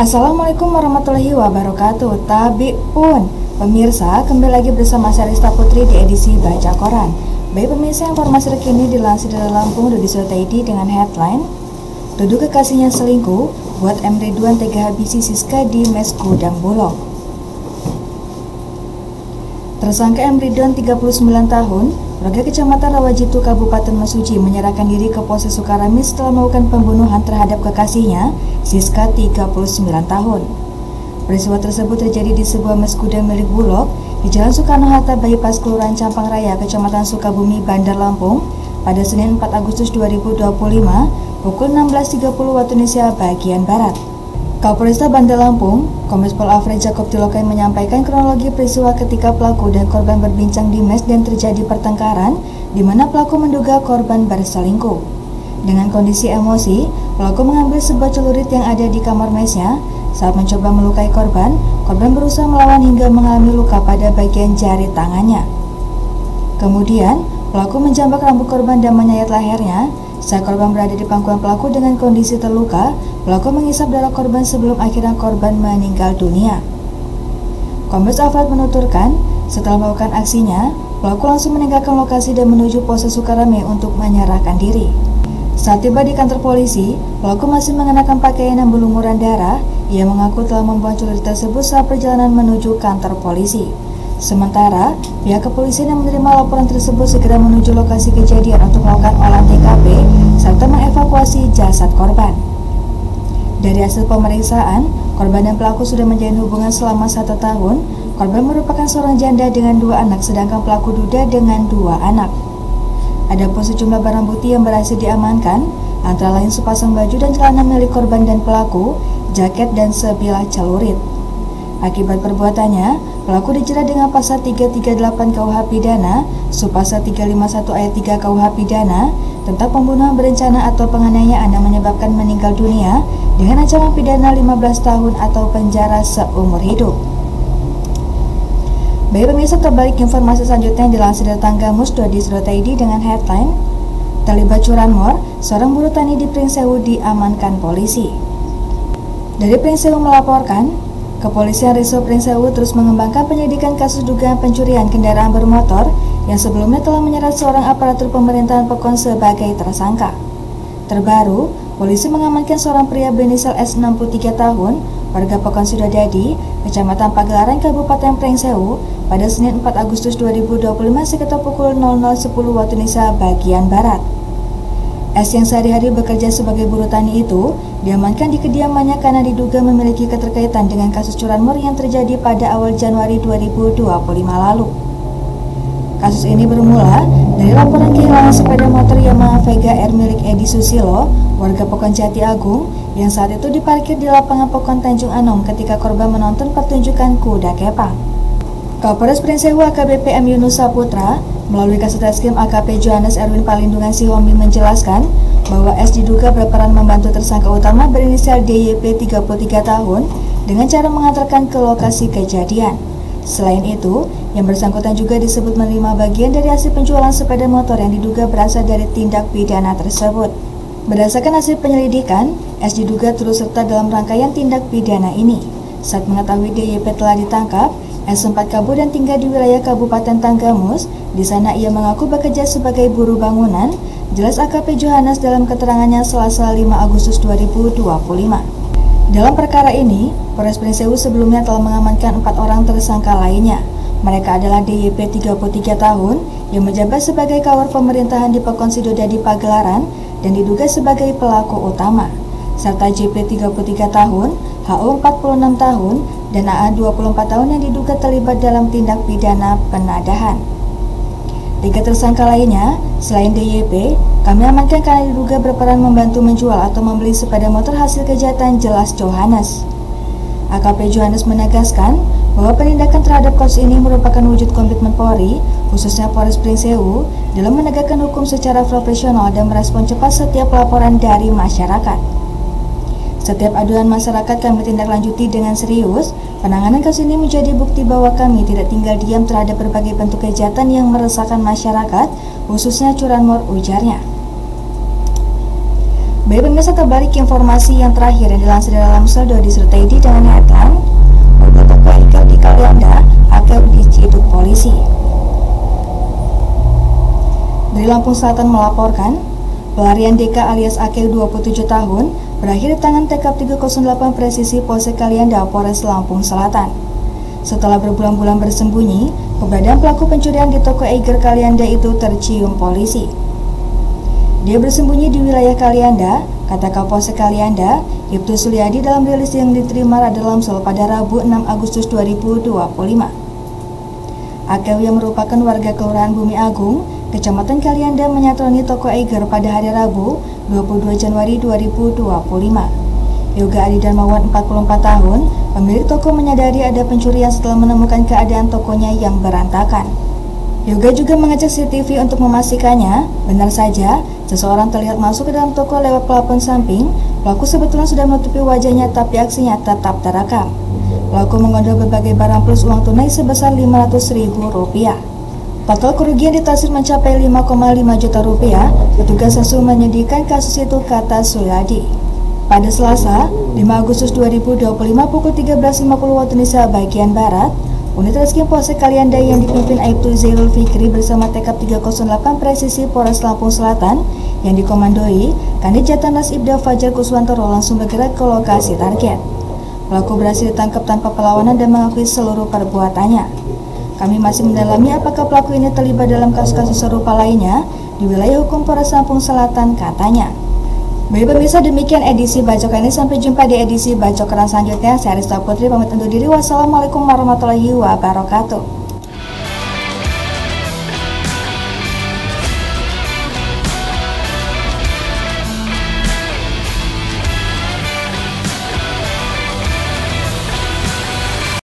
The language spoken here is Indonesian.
Assalamualaikum warahmatullahi wabarakatuh. Tabiun pemirsa, kembali lagi bersama saya Rista Putri di edisi Baca Koran. Baik pemirsa, informasi terkini dilansir dari Lampung Dodi.id dengan headline Dudu kekasihnya selingkuh, buat M. Ridwan tega habisi Siska di mes Gudang Bulog. Tersangka M. Ridwan 39 tahun, warga Kecamatan Rawajitu, Kabupaten Mesuji menyerahkan diri ke Polsek Sukarami setelah melakukan pembunuhan terhadap kekasihnya, Siska 39 tahun. Peristiwa tersebut terjadi di sebuah mes gudang milik Bulog di Jalan Soekarno-Hatta, Bypass, Kelurahan Campang Raya, Kecamatan Sukabumi, Bandar Lampung, pada Senin 4 Agustus 2025, pukul 16.30 waktu Indonesia bagian Barat. Kapolresta Bandar Lampung, Kombes Pol Alfred Jacob Tilokai menyampaikan kronologi peristiwa ketika pelaku dan korban berbincang di mes dan terjadi pertengkaran, di mana pelaku menduga korban berselingkuh. Dengan kondisi emosi, pelaku mengambil sebuah celurit yang ada di kamar mesnya. Saat mencoba melukai korban berusaha melawan hingga mengalami luka pada bagian jari tangannya. Kemudian, pelaku menjambak rambut korban dan menyayat lehernya. Saat korban berada di pangkuan pelaku dengan kondisi terluka, pelaku mengisap darah korban sebelum akhirnya korban meninggal dunia. Kombes Alfred menuturkan, setelah melakukan aksinya, pelaku langsung meninggalkan lokasi dan menuju Polsek Sukarami untuk menyerahkan diri. Saat tiba di kantor polisi, pelaku masih mengenakan pakaian yang berlumuran darah. Ia mengaku telah membuang celurit tersebut saat perjalanan menuju kantor polisi. Sementara, pihak kepolisian yang menerima laporan tersebut segera menuju lokasi kejadian untuk melakukan olah TKP serta mengevakuasi jasad korban. Dari hasil pemeriksaan, korban dan pelaku sudah menjalin hubungan selama 1 tahun. Korban merupakan seorang janda dengan 2 anak, sedangkan pelaku duda dengan 2 anak. Adapun sejumlah barang bukti yang berhasil diamankan, antara lain sepasang baju dan celana milik korban dan pelaku, jaket dan sebilah celurit. Akibat perbuatannya, pelaku dijerat dengan pasal 338 KUH Pidana, subpasal 351 ayat 3 KUH Pidana tentang pembunuhan berencana atau penganiayaan yang menyebabkan meninggal dunia dengan ancaman pidana 15 tahun atau penjara seumur hidup. Baik pemirsa, terbalik informasi selanjutnya yang dilansir dari Tanggamus.id dengan headline Terlibat curanmor, seorang buruh tani di Pringsewu diamankan polisi. Dari Pringsewu melaporkan, Kepolisian Resort Pringsewu terus mengembangkan penyelidikan kasus dugaan pencurian kendaraan bermotor yang sebelumnya telah menyeret seorang aparatur pemerintahan Pekon sebagai tersangka. Terbaru, polisi mengamankan seorang pria berinisial S 63 tahun, warga Pekon Sidodadi, Kecamatan Pagelaran, Kabupaten Pringsewu, pada Senin 4 Agustus 2025 sekitar pukul 00.10 waktu Indonesia bagian Barat. S yang sehari-hari bekerja sebagai buruh tani itu diamankan di kediamannya karena diduga memiliki keterkaitan dengan kasus curanmor yang terjadi pada awal Januari 2025 lalu. Kasus ini bermula dari laporan kehilangan sepeda motor Yamaha Vega R milik Edi Susilo, warga Pekon Jati Agung, yang saat itu diparkir di lapangan Pekon Tanjung Anom ketika korban menonton pertunjukan kuda kepang. Kapolres Pringsewu AKBP M. Yunus Saputra melalui Kasateskrim AKP Johannes Erwin Palindungan Sihombing menjelaskan bahwa S diduga berperan membantu tersangka utama berinisial DYP 33 tahun dengan cara mengantarkan ke lokasi kejadian. Selain itu, yang bersangkutan juga disebut menerima bagian dari hasil penjualan sepeda motor yang diduga berasal dari tindak pidana tersebut. Berdasarkan hasil penyelidikan, S diduga turut serta dalam rangkaian tindak pidana ini. Saat mengetahui DYP telah ditangkap, S sempat kabur dan tinggal di wilayah Kabupaten Tanggamus. Di sana ia mengaku bekerja sebagai buruh bangunan, jelas AKP Johannes dalam keterangannya Selasa 5 Agustus 2025. Dalam perkara ini, Polres Pringsewu sebelumnya telah mengamankan 4 orang tersangka lainnya. Mereka adalah DYP 33 tahun yang menjabat sebagai kawar pemerintahan di Pekon Sidodadi Pagelaran dan diduga sebagai pelaku utama, serta JP 33 tahun, HO 46 tahun, dan AA 24 tahun yang diduga terlibat dalam tindak pidana penadahan. 3 tersangka lainnya, selain DYP, kami amankan karena diduga berperan membantu menjual atau membeli sepeda motor hasil kejahatan, jelas Johannes. AKP Johannes menegaskan bahwa penindakan terhadap kasus ini merupakan wujud komitmen Polri, khususnya Polres Pringsewu, dalam menegakkan hukum secara profesional dan merespon cepat setiap laporan dari masyarakat. Setiap aduan masyarakat kami tindak lanjuti dengan serius. Penanganan kasus ini menjadi bukti bahwa kami tidak tinggal diam terhadap berbagai bentuk kejahatan yang meresahkan masyarakat, khususnya curanmor, ujarnya. Baik pemirsa, terbalik informasi yang terakhir yang dilansir dalam Saldo di Surabaya dengan headline "Warga toko ikan di Kalianda akan diciduk polisi". Dari Lampung Selatan melaporkan, pelarian DK alias Akil 27 tahun berakhir di tangan TK 308 Presisi Polsek Kalianda, Polres Lampung Selatan. Setelah berbulan-bulan bersembunyi, keberadaan pelaku pencurian di toko Eiger Kalianda itu tercium polisi. Dia bersembunyi di wilayah Kalianda, kata Kapolsek Kalianda, Ibtu Suliadi dalam rilis yang diterima Raden Lamsel pada Rabu 6 Agustus 2025. Akil yang merupakan warga Kelurahan Bumi Agung, Kecamatan Kalianda menyatroni toko Eiger pada hari Rabu 22 Januari 2025. Yoga Adi Darmawan 44 tahun, pemilik toko menyadari ada pencurian setelah menemukan keadaan tokonya yang berantakan. Yoga juga mengecek CCTV untuk memastikannya. Benar saja, seseorang terlihat masuk ke dalam toko lewat plafon samping. Pelaku sebetulnya sudah menutupi wajahnya, tapi aksinya tetap terekam. Pelaku menggondol berbagai barang plus uang tunai sebesar Rp500.000. Total kerugian ditaksir mencapai Rp5,5 juta. Petugas langsung menyelidikkan kasus itu, kata Suliadi. Pada Selasa, 5 Agustus 2025 pukul 13.50 waktu Indonesia bagian Barat, unit Reskrim Polsek Kalianda yang dipimpin Aibtu Zairul Fikri bersama TK 308 Presisi Polres Lampung Selatan yang dikomandoi Kanit Jatanas Ibda Fajar Kuswantoro langsung bergerak ke lokasi target. Pelaku berhasil ditangkap tanpa perlawanan dan mengakui seluruh perbuatannya. Kami masih mendalami apakah pelaku ini terlibat dalam kasus-kasus serupa lainnya di wilayah hukum Polres Lampung Selatan, katanya. Baik pemirsa, demikian edisi Bacokan ini. Sampai jumpa di edisi Bacokan selanjutnya. Saya Rista Putri pamit undur diri. Wassalamualaikum warahmatullahi wabarakatuh.